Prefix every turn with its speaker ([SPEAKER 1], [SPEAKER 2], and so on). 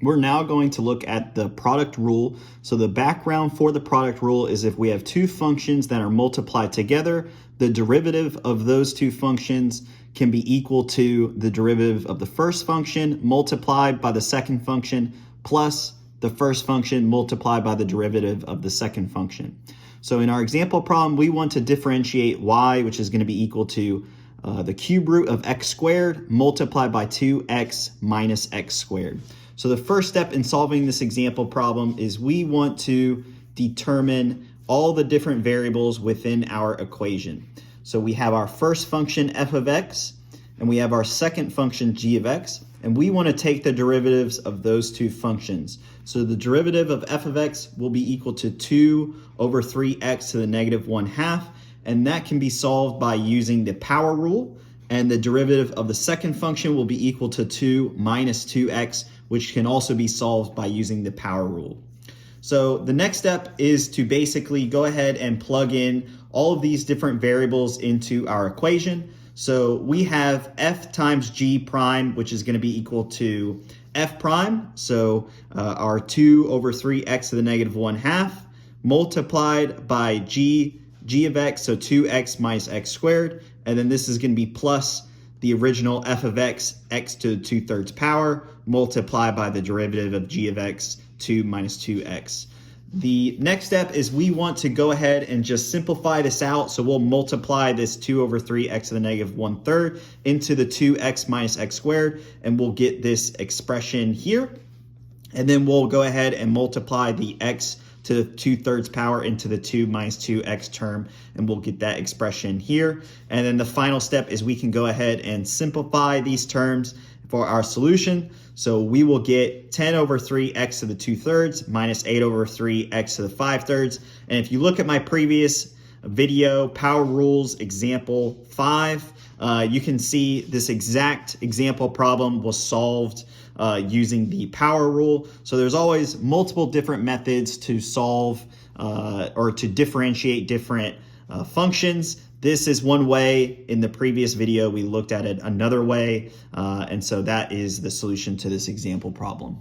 [SPEAKER 1] We're now going to look at the product rule. So the background for the product rule is if we have two functions that are multiplied together, the derivative of those two functions can be equal to the derivative of the first function multiplied by the second function plus the first function multiplied by the derivative of the second function. So in our example problem, we want to differentiate y, which is going to be equal to the cube root of x squared multiplied by 2x minus x squared. So the first step in solving this example problem is we want to determine all the different variables within our equation. So we have our first function f of x, and we have our second function g of x, and we want to take the derivatives of those two functions. So the derivative of f of x will be equal to 2 over 3x to the negative 1/2, and that can be solved by using the power rule, and the derivative of the second function will be equal to 2 minus 2x, which can also be solved by using the power rule. So the next step is to basically go ahead and plug in all of these different variables into our equation. So we have f times g prime, which is going to be equal to f prime, so our 2 over 3x to the negative 1/2, multiplied by g of x, so 2x minus x squared, and then this is going to be plus the original f of x, x to the 2/3 power, multiplied by the derivative of g of x, 2 minus 2x. The next step is we want to go ahead and just simplify this out. So we'll multiply this 2 over 3x to the negative 1/3 into the 2x minus x squared, and we'll get this expression here. And then we'll go ahead and multiply the x to the 2/3 power into the 2 minus 2x term, and we'll get that expression here. And then the final step is we can go ahead and simplify these terms for our solution. So we will get 10 over 3x to the 2/3 minus 8 over 3x to the 5/3. And if you look at my previous video, Power Rules Example 5, you can see this exact example problem was solved using the power rule. So there's always multiple different methods to solve or to differentiate different functions. This is one way. In the previous video, we looked at it another way. And so that is the solution to this example problem.